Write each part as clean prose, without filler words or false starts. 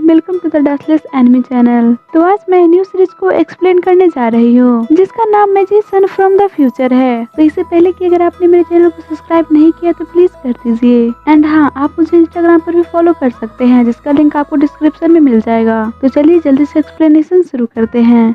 Welcome to the dustless enemy channel. तो आज मैं न्यू सीरीज को एक्सप्लेन करने जा रही हूँ जिसका नाम मैजिशियन फ्रॉम द फ्यूचर है। तो इससे पहले कि अगर आपने मेरे चैनल को सब्सक्राइब नहीं किया तो प्लीज कर दीजिए। एंड हाँ, आप मुझे इंस्टाग्राम पर भी फॉलो कर सकते हैं जिसका लिंक आपको डिस्क्रिप्शन में मिल जाएगा। तो चलिए जल्दी से एक्सप्लेनेशन शुरू करते हैं।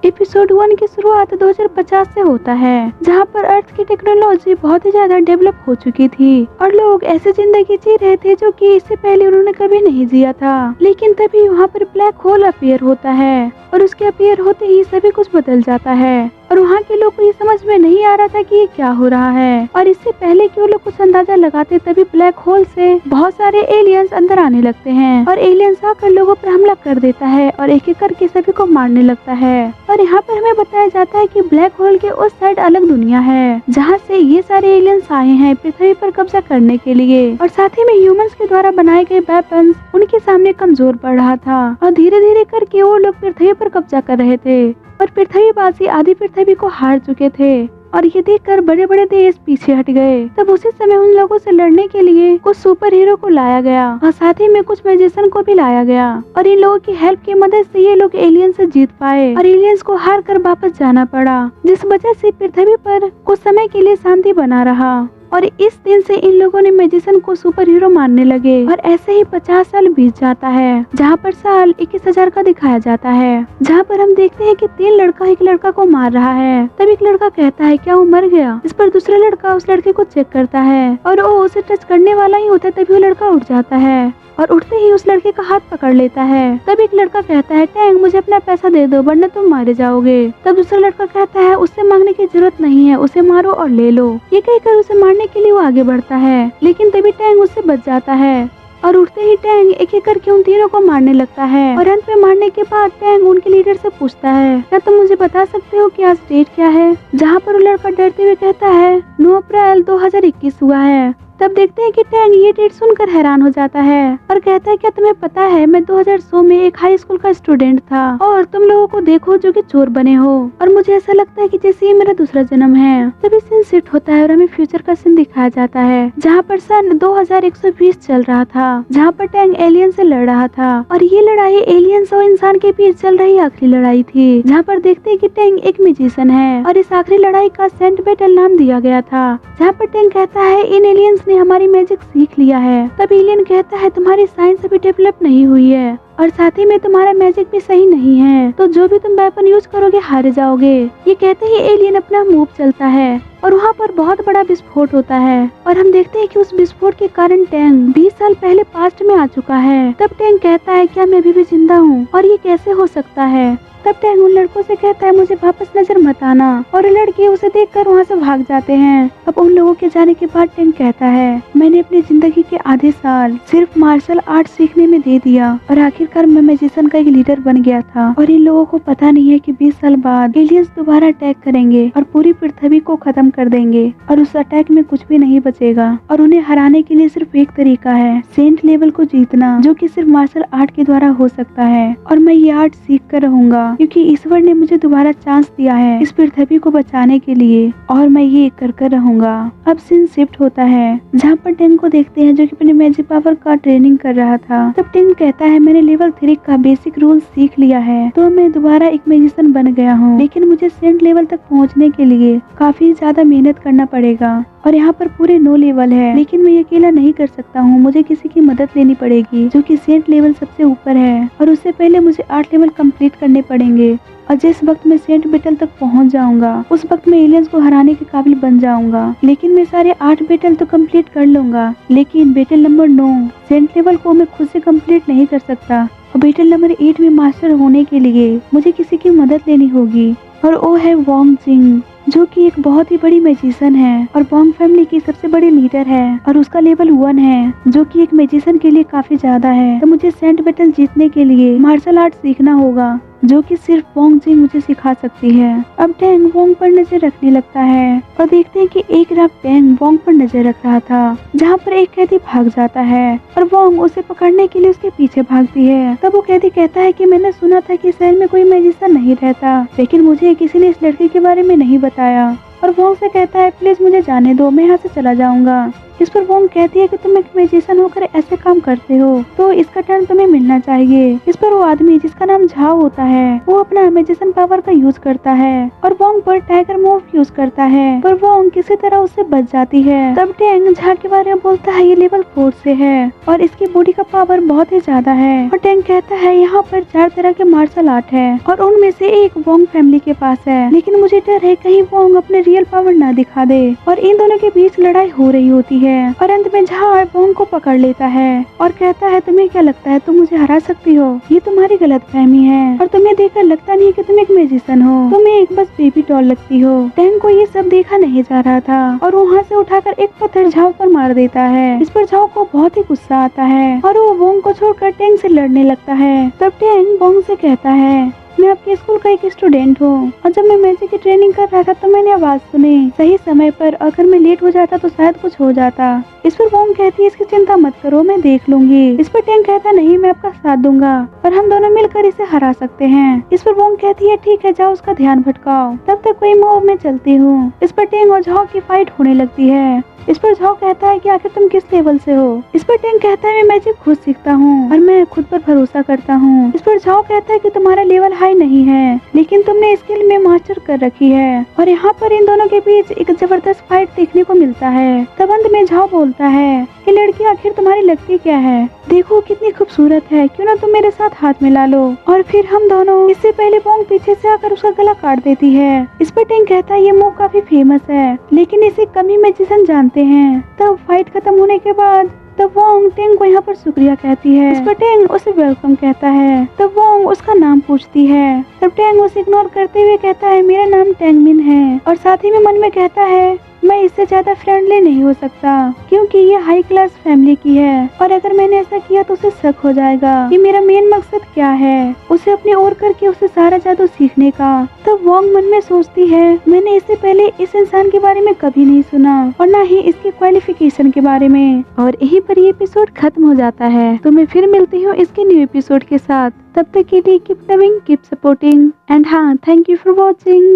एपिसोड 1 की शुरुआत 2050 से होता है, जहाँ पर अर्थ की टेक्नोलॉजी बहुत ही ज्यादा डेवलप हो चुकी थी और लोग ऐसी जिंदगी जी रहे थे जो कि इससे पहले उन्होंने कभी नहीं जिया था। लेकिन तभी वहाँ पर ब्लैक होल अपीयर होता है और उसके अपीयर होते ही सभी कुछ बदल जाता है और वहाँ के लोग को ये समझ में नहीं आ रहा था कि ये क्या हो रहा है। और इससे पहले कि वो लोग कुछ अंदाजा लगाते तभी ब्लैक होल से बहुत सारे एलियंस अंदर आने लगते हैं और एलियंस आकर लोगों पर हमला कर देता है और एक एक करके सभी को मारने लगता है। और यहाँ पर हमें बताया जाता है कि ब्लैक होल के उस साइड अलग दुनिया है जहाँ से ये सारे एलियंस आए हैं पृथ्वी पर कब्जा करने के लिए। और साथ ही में ह्यूमंस के द्वारा बनाए गए वेपन्स उनके सामने कमजोर पड़ रहा था और धीरे धीरे करके वो लोग पृथ्वी पर कब्जा कर रहे थे और पृथ्वीवासी आधी पृथ्वी को हार चुके थे। और ये देखकर बड़े बड़े देश पीछे हट गए। तब उसी समय उन लोगों से लड़ने के लिए कुछ सुपर हीरो को लाया गया और साथ ही में कुछ मैजिशियन को भी लाया गया और इन लोगों की हेल्प की मदद से ये लोग एलियंस से जीत पाए और एलियंस को हार कर वापस जाना पड़ा, जिस वजह से पृथ्वी पर कुछ समय के लिए शांति बना रहा। और इस दिन से इन लोगों ने मैजिशियन को सुपर हीरो मानने लगे और ऐसे ही 50 साल बीत जाता है, जहाँ पर साल 21,000 का दिखाया जाता है, जहाँ पर हम देखते हैं कि 3 लड़का एक लड़का को मार रहा है। तब एक लड़का कहता है क्या वो मर गया। इस पर दूसरा लड़का उस लड़के को चेक करता है और वो उसे टच करने वाला ही होता है, तभी वो लड़का उठ जाता है और उठते ही उस लड़के का हाथ पकड़ लेता है। तब एक लड़का कहता है टैंग मुझे अपना पैसा दे दो वरना तुम मारे जाओगे। तब दूसरा लड़का कहता है उससे मांगने की जरूरत नहीं है, उसे मारो और ले लो। ये कहकर उसे मारने के लिए वो आगे बढ़ता है, लेकिन तभी टैंग उससे बच जाता है और उठते ही टैंग एक एक करके उन तीनों को मारने लगता है। और अंत में मारने के बाद टैंग उनके लीडर से पूछता है क्या तुम मुझे बता सकते हो कि आज डेट क्या है, जहाँ पर वो लड़का डरते हुए कहता है 9 अप्रैल 2021 हुआ है। तब देखते हैं कि टैंग ये डेट सुनकर हैरान हो जाता है और कहता है क्या तुम्हें पता है मैं 2006 में एक हाई स्कूल का स्टूडेंट था और तुम लोगों को देखो जो कि चोर बने हो और मुझे ऐसा लगता है कि जैसे ये मेरा दूसरा जन्म है। तभी सीन शिफ्ट होता है और हमें फ्यूचर का सीन दिखाया जाता है, जहाँ पर सन 2120 चल रहा था, जहाँ पर टैंग एलियन से लड़ रहा था और ये लड़ाई एलियंस और इंसान के बीच चल रही आखिरी लड़ाई थी, जहाँ पर देखते हैं कि टैंग एक मैजिशियन है और इस आखिरी लड़ाई का सेंट बैटल नाम दिया गया था, जहाँ पर टैंग कहता है इन एलियंस ने हमारी मैजिक सीख लिया है। तब एलियन कहता है तुम्हारी साइंस अभी डेवलप नहीं हुई है और साथ ही में तुम्हारा मैजिक भी सही नहीं है, तो जो भी तुम वेपन यूज करोगे हार जाओगे। ये कहते ही एलियन अपना मूव चलता है और वहाँ पर बहुत बड़ा विस्फोट होता है और हम देखते हैं कि उस विस्फोट के कारण टैंग 20 साल पहले पास्ट में आ चुका है। तब टैंग कहता है क्या मैं अभी भी जिंदा हूँ और ये कैसे हो सकता है। तब टैंग उन लड़कों से कहता है मुझे वापस नजर मत आना और लड़के उसे देखकर वहाँ से भाग जाते हैं। अब उन लोगों के जाने के बाद टैंग कहता है मैंने अपनी जिंदगी के आधे साल सिर्फ मार्शल आर्ट सीखने में दे दिया और आखिरकार मैं मैजिशियन का एक लीडर बन गया था और इन लोगों को पता नहीं है कि 20 साल बाद एलियंस दोबारा अटैक करेंगे और पूरी पृथ्वी को खत्म कर देंगे और उस अटैक में कुछ भी नहीं बचेगा और उन्हें हराने के लिए सिर्फ एक तरीका है सेंट लेवल को जीतना, जो कि सिर्फ मार्शल आर्ट के द्वारा हो सकता है और मैं ये आर्ट सीख कर रहूंगा क्योंकि ईश्वर ने मुझे दोबारा चांस दिया है इस पृथ्वी को बचाने के लिए और मैं ये कर रहूंगा। अब सीन शिफ्ट होता है, जहाँ पर टैंग को देखते हैं जो कि अपने मैजिक पावर का ट्रेनिंग कर रहा था। तब टैंग कहता है मैंने लेवल 3 का बेसिक रूल सीख लिया है, तो मैं दोबारा एक मैजिशियन बन गया हूँ, लेकिन मुझे सेंट लेवल तक पहुँचने के लिए काफी ज्यादा मेहनत करना पड़ेगा और यहाँ पर पूरे 9 लेवल है, लेकिन मैं अकेला नहीं कर सकता हूँ, मुझे किसी की मदद लेनी पड़ेगी जो कि सेंट लेवल सबसे ऊपर है और उससे पहले मुझे 8 लेवल कंप्लीट करने पड़ेंगे और जिस वक्त मैं सेंट बैटल तक पहुँच जाऊंगा उस वक्त मैं एलियंस को हराने के काबिल बन जाऊंगा। लेकिन मैं सारे 8 बैटल तो कंप्लीट कर लूंगा, लेकिन बैटल नंबर 9 सेंट लेवल को मैं खुद से कंप्लीट नहीं कर सकता और बैटल नंबर 8 में मास्टर होने के लिए मुझे किसी की मदद लेनी होगी और वो है वोंग जिंग, जो कि एक बहुत ही बड़ी मैजिशियन है और वोंग फैमिली की सबसे बड़ी लीडर है और उसका लेवल 1 है, जो कि एक मैजिशियन के लिए काफी ज्यादा है। तो मुझे सेंट बैटल जीतने के लिए मार्शल आर्ट सीखना होगा, जो कि सिर्फ वोंग जिंग मुझे सिखा सकती है। अब टैंग वोंग पर नजर रखने लगता है और देखते हैं कि एक रात टैंग वोंग पर नजर रख रहा था, जहाँ पर एक कैदी भाग जाता है और वोंग उसे पकड़ने के लिए उसके पीछे भागती है। तब वो कैदी कहता है कि मैंने सुना था कि शहर में कोई मैजिशियन नहीं रहता, लेकिन मुझे किसी ने इस लड़के के बारे में नहीं बताया और वोंग से कहता है प्लीज मुझे जाने दो, मैं यहाँ से चला जाऊंगा। इस पर वोंग कहती है कि तुम एक मैजिशियन होकर ऐसे काम करते हो तो इसका टर्न तुम्हें मिलना चाहिए। इस पर वो आदमी जिसका नाम झाओ होता है वो अपना मैजिशियन पावर का यूज करता है और वोंग पर टाइगर मूव यूज करता है, पर वोंग किसी तरह उससे बच जाती है। तब टेंग झा के बारे में बोलता है ये लेवल 4 से है और इसकी बॉडी का पावर बहुत ही ज्यादा है। और टेंग कहता है यहाँ पर 4 तरह के मार्शल आर्ट है और उनमें से एक वोंग फैमिली के पास है, लेकिन मुझे डर है कहीं वोंग अपने रियल पावर ना दिखा दे। और इन दोनों के बीच लड़ाई हो रही होती है और अंत में झा वोंग को पकड़ लेता है और कहता है तुम्हें क्या लगता है तुम मुझे हरा सकती हो? ये तुम्हारी गलतफहमी है और तुम्हें देखकर लगता नहीं कि तुम एक मैजिशियन हो, तुम एक बस बेबी डॉल लगती हो। टेंग को ये सब देखा नहीं जा रहा था और वहाँ से उठाकर एक पत्थर झाओ पर मार देता है। इस पर झाओ को बहुत ही गुस्सा आता है और वो वोंग को छोड़कर टेंग से लड़ने लगता है। तब टेंग वोंग से कहता है मैं आपके स्कूल का एक स्टूडेंट हूँ और जब मैं मैजिक की ट्रेनिंग कर रहा था तो मैंने आवाज सुनी सही समय पर, अगर मैं लेट हो जाता तो शायद कुछ हो जाता। इस पर वोंग कहती है इसकी चिंता मत करो, मैं देख लूंगी। इस पर टेंग कहता नहीं मैं आपका साथ दूंगा और हम दोनों मिलकर इसे हरा सकते हैं। इस पर वोंग कहती है ठीक है जाओ उसका ध्यान भटकाओ, तब तक कोई मूव में चलती हूँ। इस पर टेंग और झाओ की फाइट होने लगती है। इस पर झाओ कहता है कि आखिर तुम किस लेवल से हो? इस पर टेंग कहता है मैं मैजिक खुद सीखता हूँ और मैं खुद पर भरोसा करता हूँ। इस पर झाओ कहता है कि तुम्हारा लेवल हाई नहीं है लेकिन तुमने स्किल में मास्टर कर रखी है। और यहाँ पर इन दोनों के बीच एक जबरदस्त फाइट देखने को मिलता है। तब अंत में झाओ बोलता है कि लड़की आखिर तुम्हारी लगती क्या है? देखो कितनी खूबसूरत है, क्यों ना तुम मेरे साथ हाथ मिला लो। और फिर हम दोनों, इससे पहले वोंग पीछे से आकर उसका गला काट देती है। इस पर टेंग कहता है ये मूव काफी फेमस है लेकिन इसे कम ही मैजिशियन जानते हैं। तब फाइट खत्म होने के बाद तब वोंग टेंग को यहाँ पर शुक्रिया कहती है। इस पर टेंग उसे वेलकम कहता है। तब वोंग उसका नाम पूछती है। तब टेंग उसे इग्नोर करते हुए कहता है मेरा नाम टेंग मिन है और साथ ही में मन में कहता है मैं इससे ज्यादा फ्रेंडली नहीं हो सकता क्योंकि ये हाई क्लास फैमिली की है और अगर मैंने ऐसा किया तो उसे शक हो जाएगा कि मेरा मेन मकसद क्या है, उसे अपनी ओर करके उसे सारा जादू सीखने का। तब वोंग मन में सोचती है मैंने इससे पहले इस इंसान के बारे में कभी नहीं सुना और न ही इसकी क्वालिफिकेशन के बारे में। और यहीं पर ये एपिसोड खत्म हो जाता है। तो मैं फिर मिलती हूँ इसके न्यू एपिसोड के साथ। तब तक के लिए keep loving, keep supporting and हाँ, थैंक यू फॉर वॉचिंग।